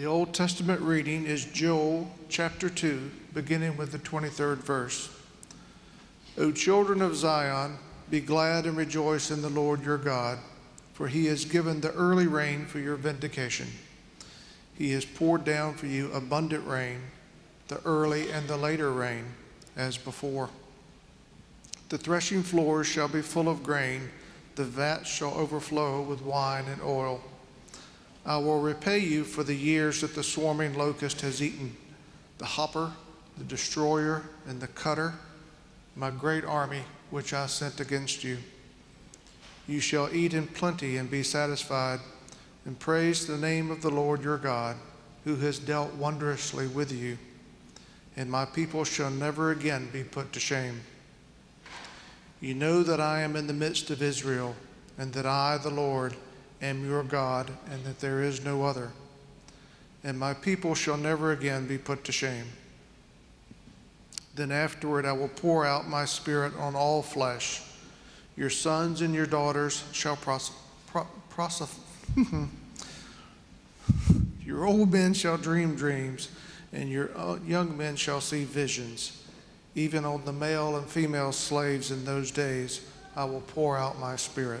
The Old Testament reading is Joel chapter 2, beginning with the 23rd verse. O children of Zion, be glad and rejoice in the Lord your God, for he has given the early rain for your vindication. He has poured down for you abundant rain, the early and the later rain, as before. The threshing floors shall be full of grain, the vats shall overflow with wine and oil. I will repay you for the years that the swarming locust has eaten, the hopper, the destroyer, and the cutter, my great army which I sent against you. You shall eat in plenty and be satisfied, and praise the name of the Lord your God, who has dealt wondrously with you. And my people shall never again be put to shame. You know that I am in the midst of Israel, and that I, the Lord, am your God, and that there is no other. And my people shall never again be put to shame. Then afterward I will pour out my spirit on all flesh. Your sons and your daughters shall your old men shall dream dreams, and your young men shall see visions. Even on the male and female slaves in those days I will pour out my spirit.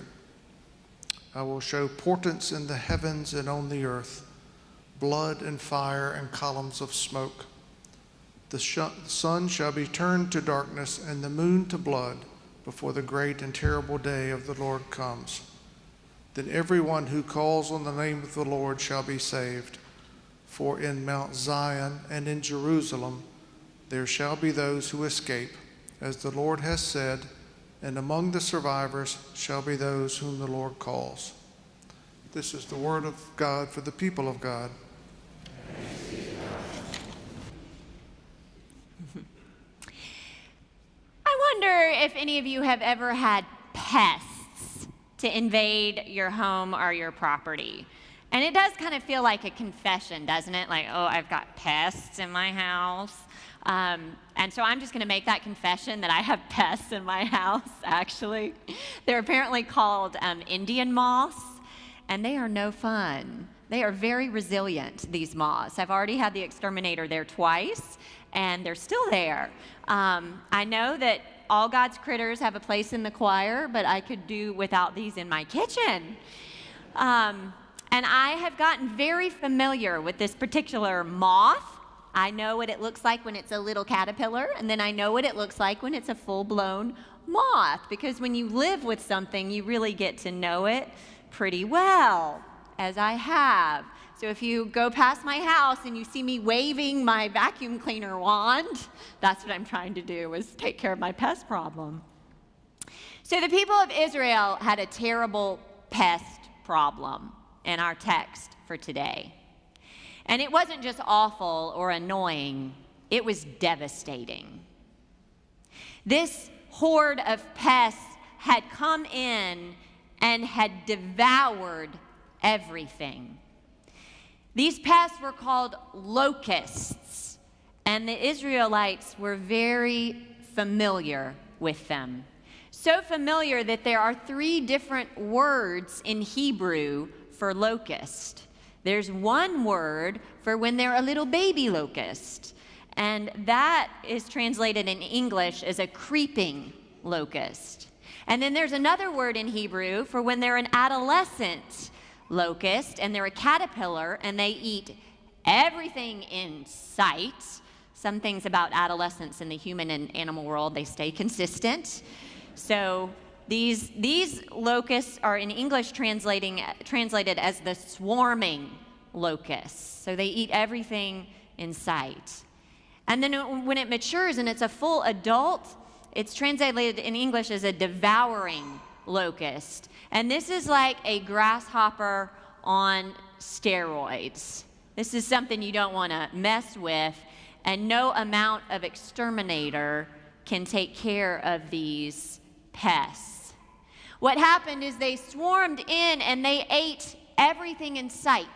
I will show portents in the heavens and on the earth, blood and fire and columns of smoke. The sun shall be turned to darkness and the moon to blood before the great and terrible day of the Lord comes. Then everyone who calls on the name of the Lord shall be saved. For in Mount Zion and in Jerusalem there shall be those who escape, as the Lord has said, and among the survivors shall be those whom the Lord calls. This is the word of God for the people of God. I wonder if any of you have ever had pests to invade your home or your property. And it does kind of feel like a confession, doesn't it? Like, oh, I've got pests in my house. And so I'm just going to make that confession that I have pests in my house, actually. They're apparently called Indian moths, and they are no fun. They are very resilient, these moths. I've already had the exterminator there twice, and they're still there. I know that all God's critters have a place in the choir, but I could do without these in my kitchen. And I have gotten very familiar with this particular moth. I know what it looks like when it's a little caterpillar, and then I know what it looks like when it's a full-blown moth, because when you live with something, you really get to know it pretty well, as I have. So if you go past my house and you see me waving my vacuum cleaner wand, that's what I'm trying to do, is take care of my pest problem. So the people of Israel had a terrible pest problem in our text for today. And it wasn't just awful or annoying, it was devastating. This horde of pests had come in and had devoured everything. These pests were called locusts, and the Israelites were very familiar with them. So familiar that there are 3 different words in Hebrew for locust. There's one word for when they're a little baby locust, and that is translated in English as a creeping locust. And then there's another word in Hebrew for when they're an adolescent locust, and they're a caterpillar, and they eat everything in sight. Some things about adolescents in the human and animal world, they stay consistent. So these locusts are in English translated as the swarming locusts. So they eat everything in sight. And then when it matures and it's a full adult, it's translated in English as a devouring locust. And this is like a grasshopper on steroids. This is something you don't want to mess with, and no amount of exterminator can take care of these pests. What happened is they swarmed in and they ate everything in sight.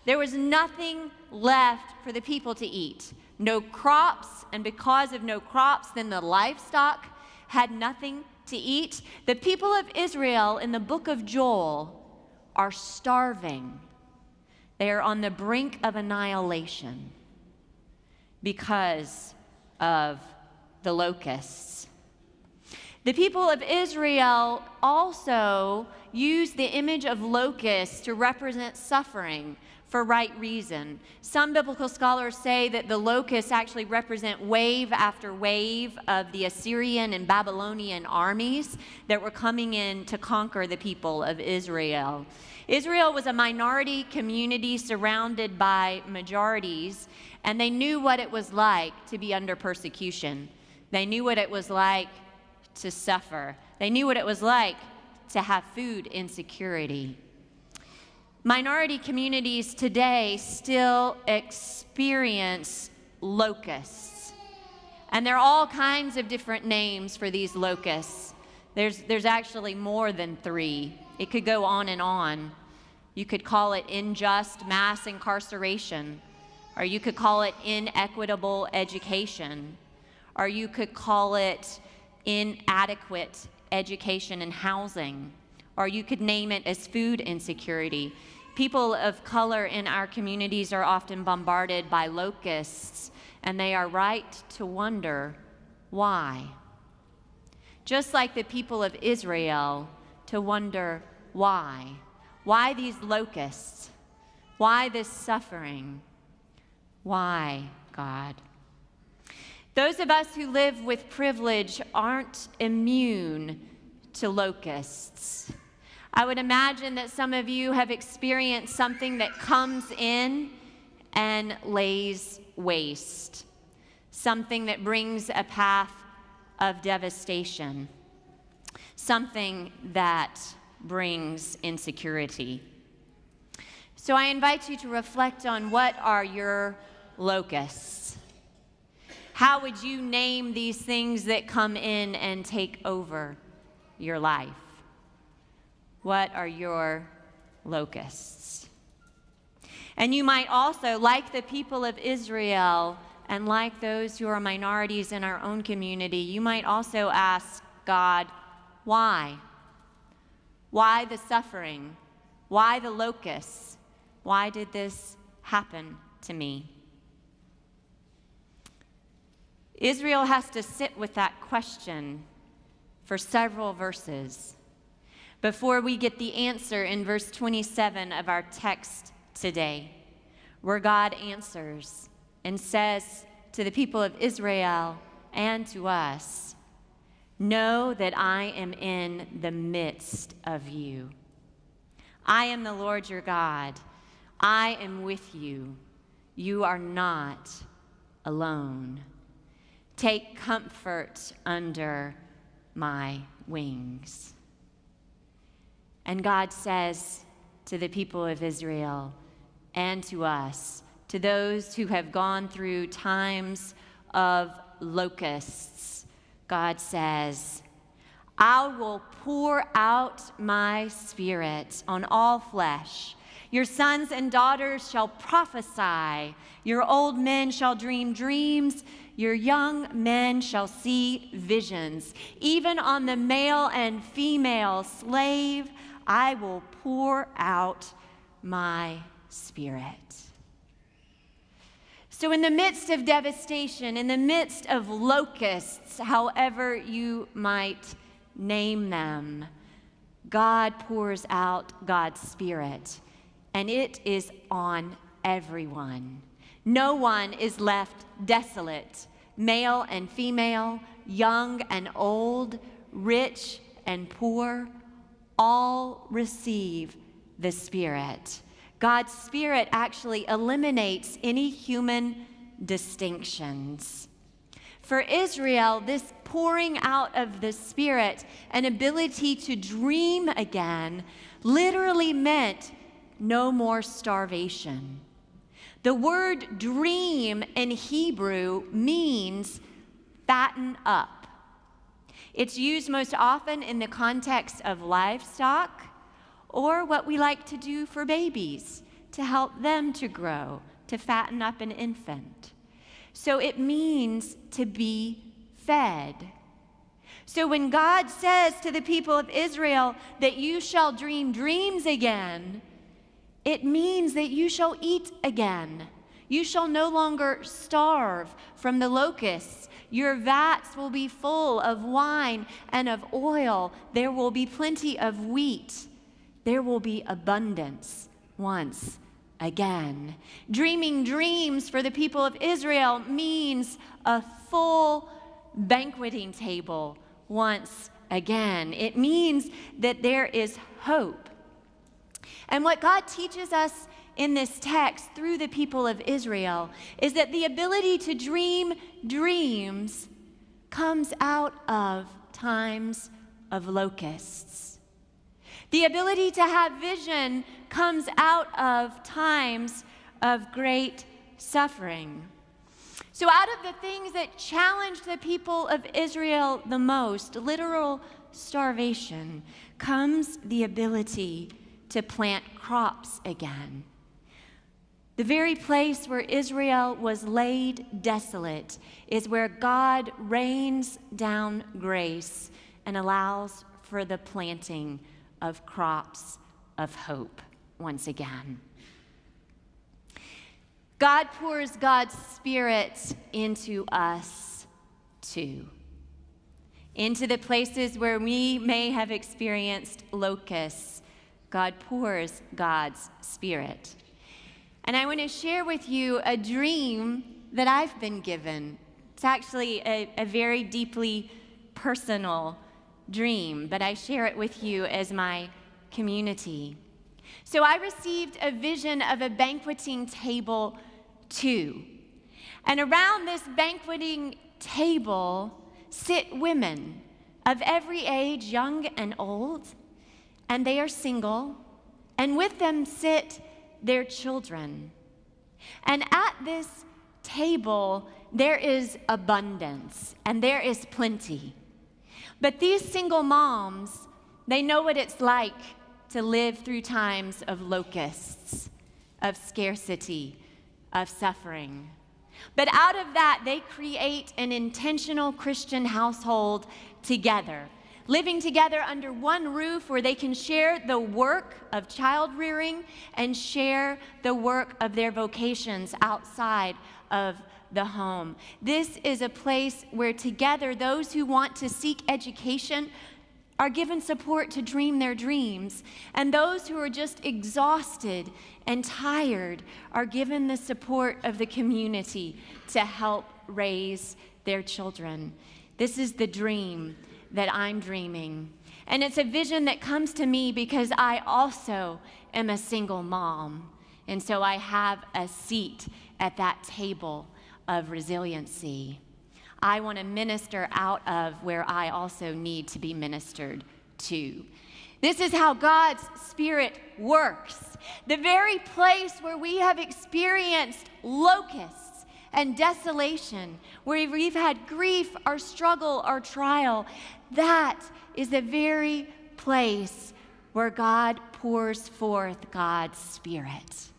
There was nothing left for the people to eat. No crops, and because of no crops, then the livestock had nothing to eat. The people of Israel in the book of Joel are starving. They are on the brink of annihilation because of the locusts. The people of Israel also use the image of locusts to represent suffering for right reason. Some biblical scholars say that the locusts actually represent wave after wave of the Assyrian and Babylonian armies that were coming in to conquer the people of Israel. Israel was a minority community surrounded by majorities, and they knew what it was like to be under persecution. They knew what it was like to suffer. They knew what it was like to have food insecurity. Minority communities today still experience locusts. And there are all kinds of different names for these locusts. There's actually more than 3. It could go on and on. You could call it unjust mass incarceration, or you could call it inequitable education, or you could call it inadequate education and housing, or you could name it as food insecurity. People of color in our communities are often bombarded by locusts, and they are right to wonder why. Just like the people of Israel, to wonder why. Why these locusts? Why this suffering? Why, God? Those of us who live with privilege aren't immune to locusts. I would imagine that some of you have experienced something that comes in and lays waste, something that brings a path of devastation, something that brings insecurity. So I invite you to reflect on, what are your locusts? How would you name these things that come in and take over your life? What are your locusts? And you might also, like the people of Israel and like those who are minorities in our own community, you might also ask God, why? Why the suffering? Why the locusts? Why did this happen to me? Israel has to sit with that question for several verses before we get the answer in verse 27 of our text today, where God answers and says to the people of Israel and to us, "Know that I am in the midst of you. I am the Lord your God. I am with you. You are not alone. Take comfort under my wings." And God says to the people of Israel and to us, to those who have gone through times of locusts, God says, "I will pour out my spirit on all flesh. Your sons and daughters shall prophesy. Your old men shall dream dreams. Your young men shall see visions. Even on the male and female slave, I will pour out my spirit." So in the midst of devastation, in the midst of locusts, however you might name them, God pours out God's Spirit, and it is on everyone. No one is left desolate, male and female, young and old, rich and poor, all receive the Spirit. God's Spirit actually eliminates any human distinctions. For Israel, this pouring out of the Spirit, an ability to dream again, literally meant no more starvation. The word dream in Hebrew means fatten up. It's used most often in the context of livestock, or what we like to do for babies to help them to grow, to fatten up an infant. So it means to be fed. So when God says to the people of Israel that you shall dream dreams again, It means that you shall eat again. You shall no longer starve from the locusts. Your vats will be full of wine and of oil. There will be plenty of wheat. There will be abundance once again. Dreaming dreams for the people of Israel means a full banqueting table once again. It means that there is hope. And what God teaches us in this text through the people of Israel is that the ability to dream dreams comes out of times of locusts. The ability to have vision comes out of times of great suffering. So out of the things that challenged the people of Israel the most, literal starvation, comes the ability to plant crops again. The very place where Israel was laid desolate is where God rains down grace and allows for the planting of crops of hope once again. God pours God's Spirit into us too, into the places where we may have experienced locusts. God pours God's Spirit. And I want to share with you a dream that I've been given. It's actually a very deeply personal dream, but I share it with you as my community. So I received a vision of a banqueting table too. And around this banqueting table sit women of every age, young and old, and they are single, and with them sit their children. And at this table, there is abundance and there is plenty. But these single moms, they know what it's like to live through times of locusts, of scarcity, of suffering. But out of that, they create an intentional Christian household together, living together under one roof where they can share the work of child rearing and share the work of their vocations outside of the home. This is a place where together those who want to seek education are given support to dream their dreams, and those who are just exhausted and tired are given the support of the community to help raise their children. This is the dream that I'm dreaming. And it's a vision that comes to me because I also am a single mom. And so I have a seat at that table of resiliency. I want to minister out of where I also need to be ministered to. This is how God's Spirit works. The very place where we have experienced locusts and desolation, where we've had grief, our struggle, our trial, that is the very place where God pours forth God's Spirit.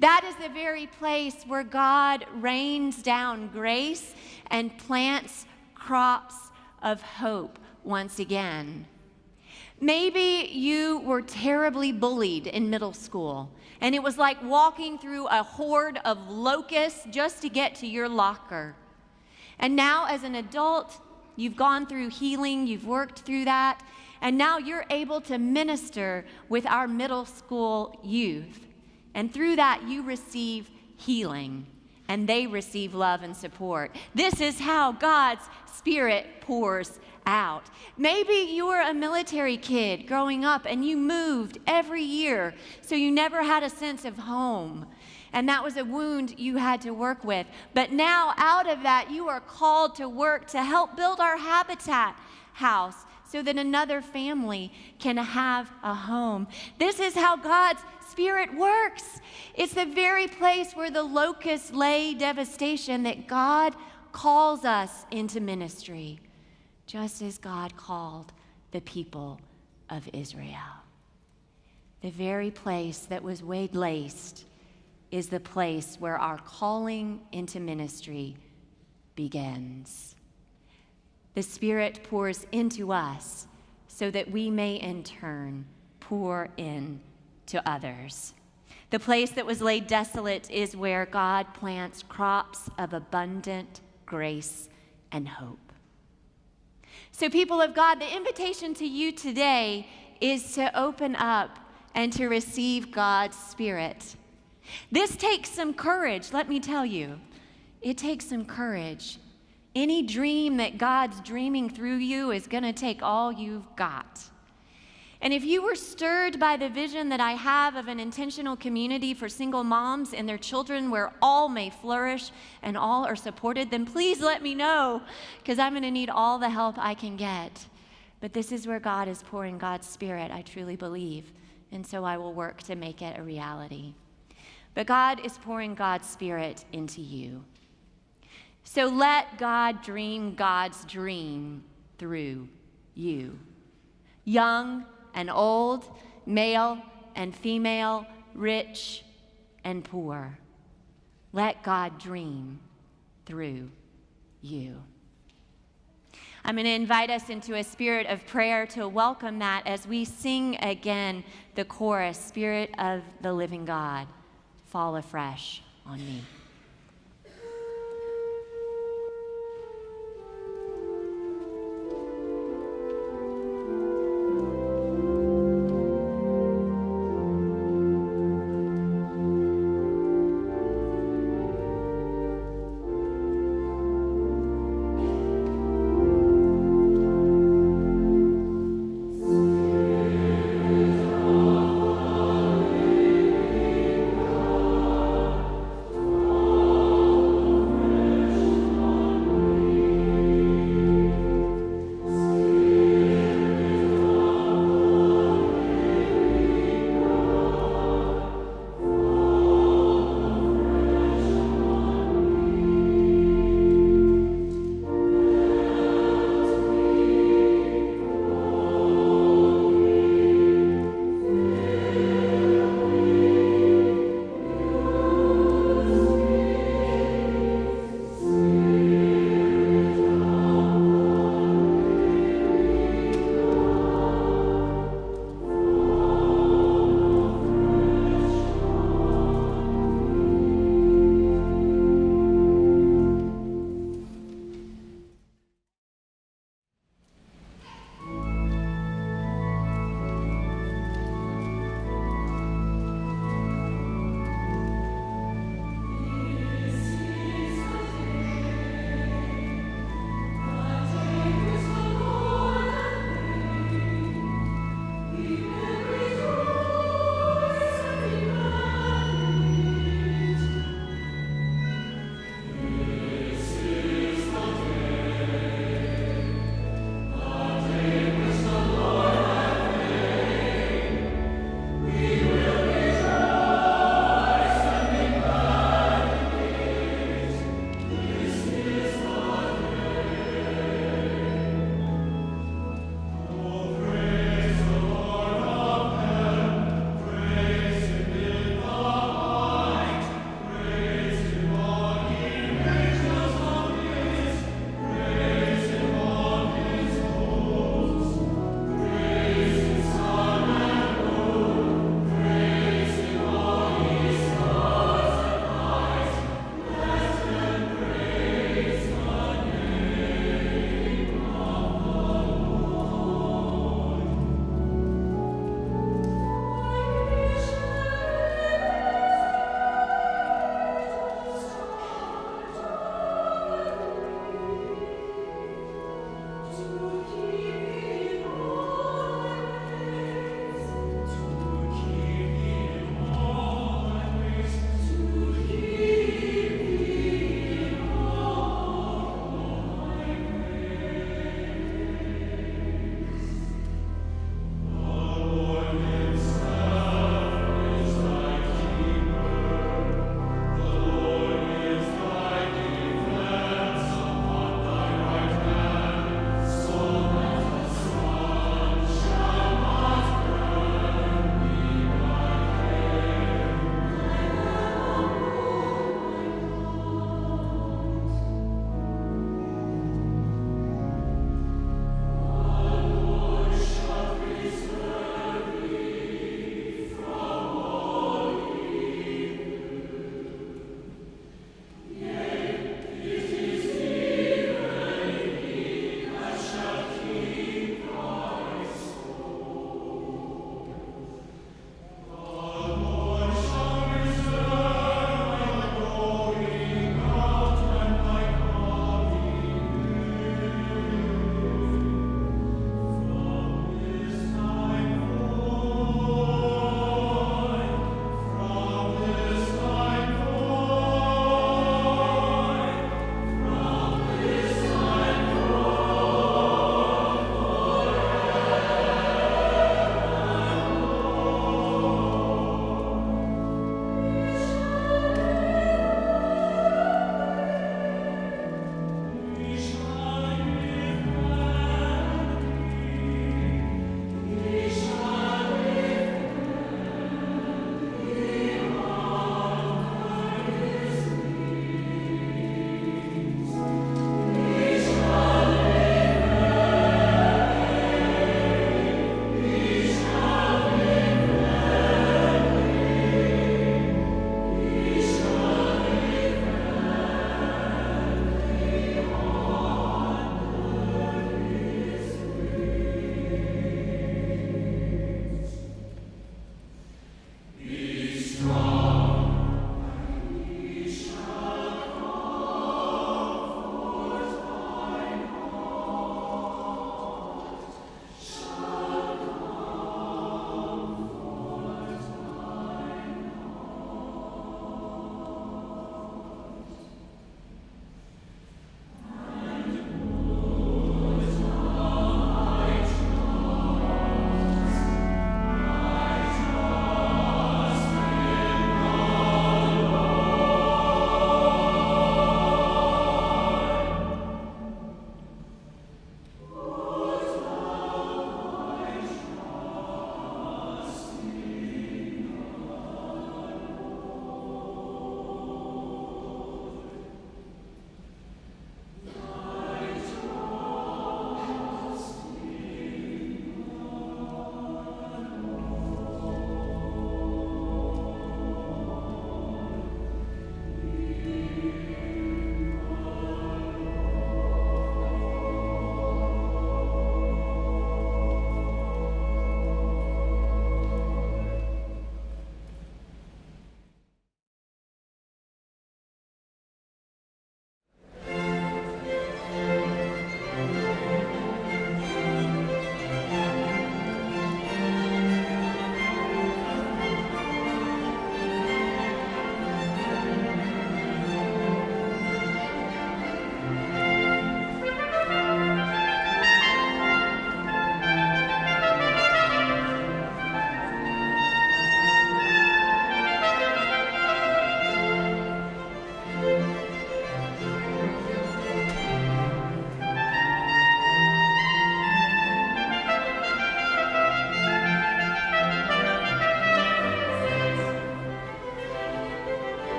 That is the very place where God rains down grace and plants crops of hope once again. Maybe you were terribly bullied in middle school, and it was like walking through a horde of locusts just to get to your locker. And now as an adult, you've gone through healing, you've worked through that, and now you're able to minister with our middle school youth. And through that, you receive healing, and they receive love and support. This is how God's Spirit pours out. Maybe you were a military kid growing up, and you moved every year, so you never had a sense of home. And that was a wound you had to work with. But now, out of that, you are called to work to help build our Habitat house so that another family can have a home. This is how God's Spirit works. It's the very place where the locusts lay devastation that God calls us into ministry, just as God called the people of Israel. The very place that was waylaid is the place where our calling into ministry begins. The Spirit pours into us so that we may in turn pour in to others. The place that was laid desolate is where God plants crops of abundant grace and hope. So, people of God, the invitation to you today is to open up and to receive God's Spirit. This takes some courage, let me tell you. It takes some courage. Any dream that God's dreaming through you is going to take all you've got. And if you were stirred by the vision that I have of an intentional community for single moms and their children where all may flourish and all are supported, then please let me know, because I'm going to need all the help I can get. But this is where God is pouring God's Spirit, I truly believe, and so I will work to make it a reality. But God is pouring God's Spirit into you. So let God dream God's dream through you. Young and old, male and female, rich and poor. Let God dream through you. I'm going to invite us into a spirit of prayer to welcome that as we sing again the chorus, Spirit of the living God, fall afresh on me.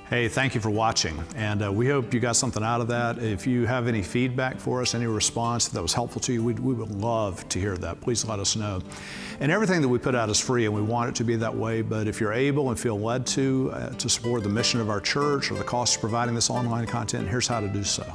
Hey, thank you for watching, and we hope you got something out of that. If you have any feedback for us, any response that was helpful to you, we would love to hear that. Please let us know. And everything that we put out is free, and we want it to be that way, but if you're able and feel led to support the mission of our church or the cost of providing this online content, here's how to do so.